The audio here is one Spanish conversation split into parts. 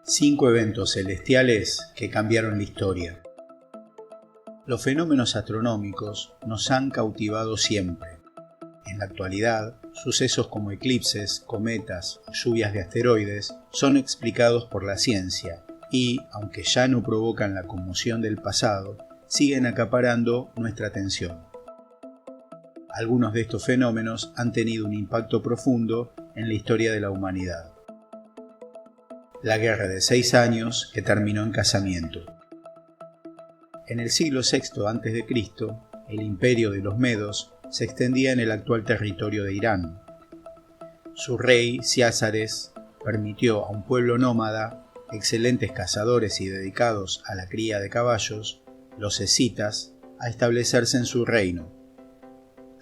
5 eventos celestiales que cambiaron la historia. Los fenómenos astronómicos nos han cautivado siempre. En la actualidad, sucesos como eclipses, cometas o lluvias de asteroides son explicados por la ciencia y, aunque ya no provocan la conmoción del pasado, siguen acaparando nuestra atención. Algunos de estos fenómenos han tenido un impacto profundo en la historia de la humanidad. La Guerra de 6 años que terminó en casamiento. En el siglo VI a.C., el imperio de los Medos se extendía en el actual territorio de Irán. Su rey, Ciásares, permitió a un pueblo nómada, excelentes cazadores y dedicados a la cría de caballos, los escitas, a establecerse en su reino.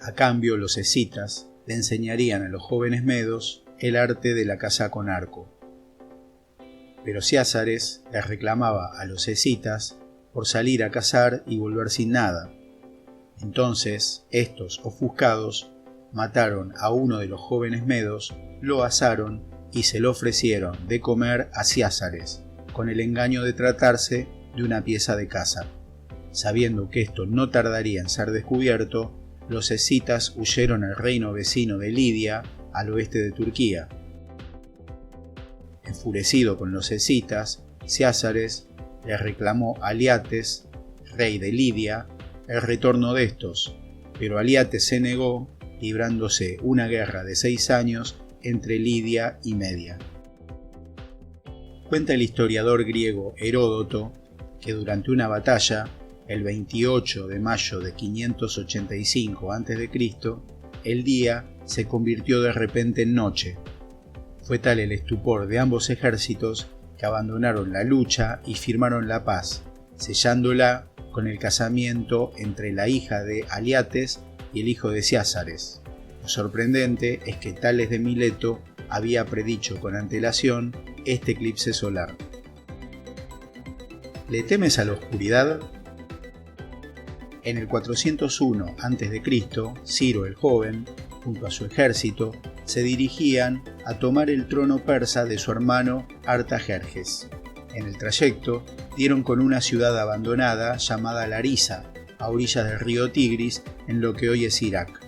A cambio, los escitas le enseñarían a los jóvenes medos el arte de la caza con arco. Pero Ciásares les reclamaba a los escitas por salir a cazar y volver sin nada. Entonces, estos, ofuscados, mataron a uno de los jóvenes medos, lo asaron y se lo ofrecieron de comer a Ciásares, con el engaño de tratarse de una pieza de caza. Sabiendo que esto no tardaría en ser descubierto, los escitas huyeron al reino vecino de Lidia, al oeste de Turquía. Enfurecido con los escitas, Ciásares le reclamó a Aliates, rey de Lidia, el retorno de estos, pero Aliates se negó, librándose una guerra de 6 años entre Lidia y Media. Cuenta el historiador griego Heródoto que durante una batalla, el 28 de mayo de 585 a.C., el día se convirtió de repente en noche. Fue tal el estupor de ambos ejércitos que abandonaron la lucha y firmaron la paz, sellándola con el casamiento entre la hija de Aliates y el hijo de Ciásares. Lo sorprendente es que Tales de Mileto había predicho con antelación este eclipse solar. ¿Le temes a la oscuridad? En el 401 a.C., Ciro el Joven, junto a su ejército, se dirigían a tomar el trono persa de su hermano Artajerjes. En el trayecto dieron con una ciudad abandonada llamada Larisa, a orillas del río Tigris, en lo que hoy es Irak.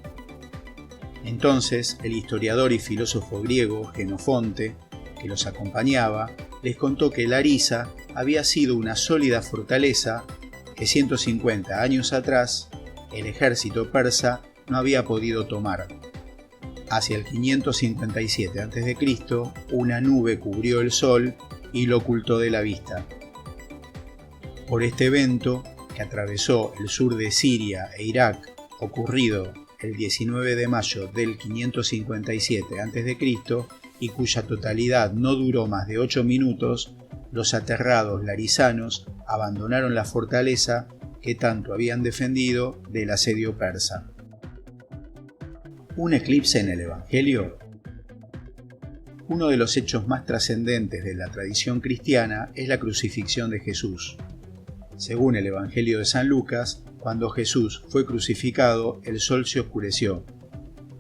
Entonces el historiador y filósofo griego Genofonte, que los acompañaba, les contó que Larisa había sido una sólida fortaleza que 150 años atrás el ejército persa no había podido tomar. Hacia el 557 a.C., una nube cubrió el sol y lo ocultó de la vista. Por este evento, que atravesó el sur de Siria e Irak, ocurrido el 19 de mayo del 557 a.C., y cuya totalidad no duró más de 8 minutos, los aterrados larisanos abandonaron la fortaleza que tanto habían defendido del asedio persa. ¿Un eclipse en el Evangelio? Uno de los hechos más trascendentes de la tradición cristiana es la crucifixión de Jesús. Según el Evangelio de San Lucas, cuando Jesús fue crucificado, el sol se oscureció.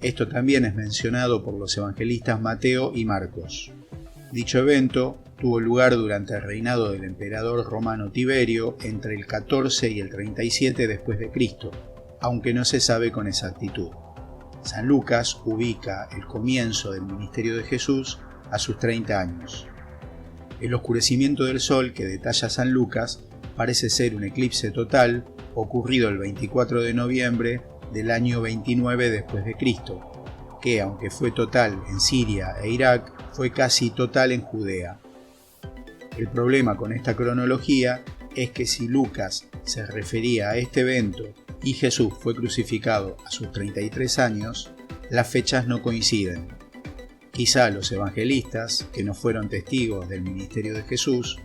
Esto también es mencionado por los evangelistas Mateo y Marcos. Dicho evento tuvo lugar durante el reinado del emperador romano Tiberio entre el 14 y el 37 después de Cristo, aunque no se sabe con exactitud. San Lucas ubica el comienzo del ministerio de Jesús a sus 30 años. El oscurecimiento del sol que detalla San Lucas parece ser un eclipse total ocurrido el 24 de noviembre del año 29 después de Cristo, que aunque fue total en Siria e Irak, fue casi total en Judea. El problema con esta cronología es que si Lucas se refería a este evento y Jesús fue crucificado a sus 33 años, las fechas no coinciden. Quizá los evangelistas, que no fueron testigos del ministerio de Jesús,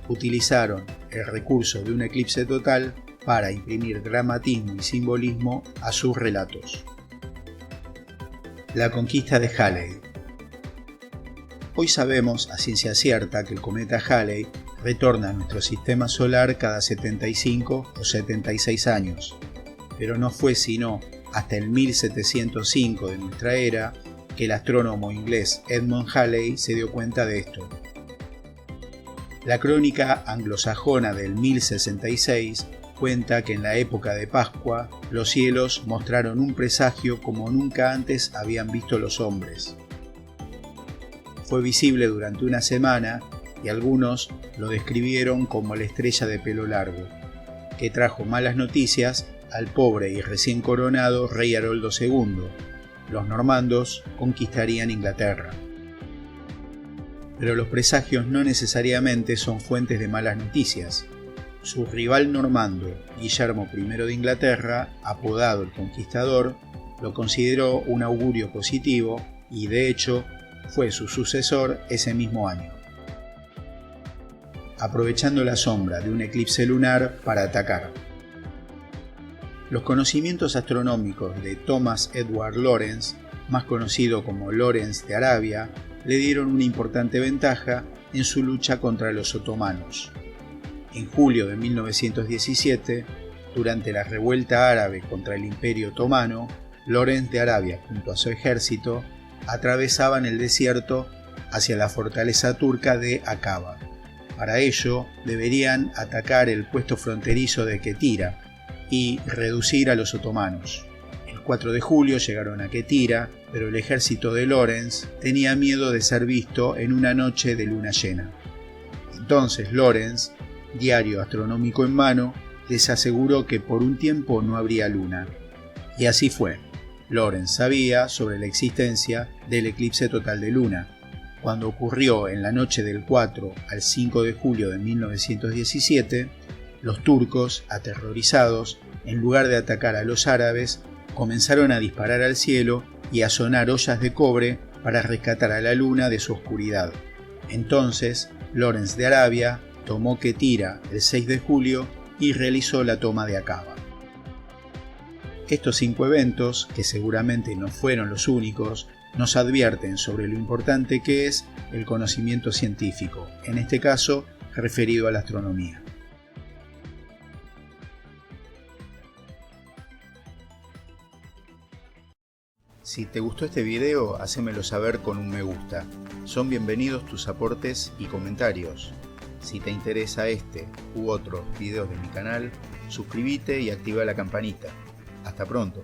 utilizaron el recurso de un eclipse total para imprimir dramatismo y simbolismo a sus relatos. La conquista de Halley. Hoy sabemos a ciencia cierta que el cometa Halley retorna a nuestro sistema solar cada 75 o 76 años, pero no fue sino hasta el 1705 de nuestra era que el astrónomo inglés Edmund Halley se dio cuenta de esto. La crónica anglosajona del 1066 cuenta que en la época de Pascua los cielos mostraron un presagio como nunca antes habían visto los hombres. Fue visible durante una semana y algunos lo describieron como la estrella de pelo largo, que trajo malas noticias al pobre y recién coronado rey Haroldo II. Los normandos conquistarían Inglaterra. Pero los presagios no necesariamente son fuentes de malas noticias. Su rival normando, Guillermo I de Inglaterra, apodado el Conquistador, lo consideró un augurio positivo y, de hecho, fue su sucesor ese mismo año, aprovechando la sombra de un eclipse lunar para atacar. Los conocimientos astronómicos de Thomas Edward Lawrence, más conocido como Lawrence de Arabia, le dieron una importante ventaja en su lucha contra los otomanos. En julio de 1917, durante la revuelta árabe contra el Imperio Otomano, Lawrence de Arabia junto a su ejército atravesaban el desierto hacia la fortaleza turca de Aqaba. Para ello, deberían atacar el puesto fronterizo de Quetira y reducir a los otomanos. El 4 de julio llegaron a Quetira, pero el ejército de Lawrence tenía miedo de ser visto en una noche de luna llena. Entonces Lawrence, diario astronómico en mano, les aseguró que por un tiempo no habría luna. Y así fue. Lawrence sabía sobre la existencia del eclipse total de luna. Cuando ocurrió en la noche del 4 al 5 de julio de 1917, los turcos, aterrorizados, en lugar de atacar a los árabes, comenzaron a disparar al cielo y a sonar ollas de cobre para rescatar a la luna de su oscuridad. Entonces, Lawrence de Arabia tomó Quetira el 6 de julio y realizó la toma de Aqaba. Estos 5 eventos, que seguramente no fueron los únicos, nos advierten sobre lo importante que es el conocimiento científico, en este caso referido a la astronomía. Si te gustó este video, hacémelo saber con un me gusta. Son bienvenidos tus aportes y comentarios. Si te interesa este u otros videos de mi canal, suscríbete y activa la campanita. Hasta pronto.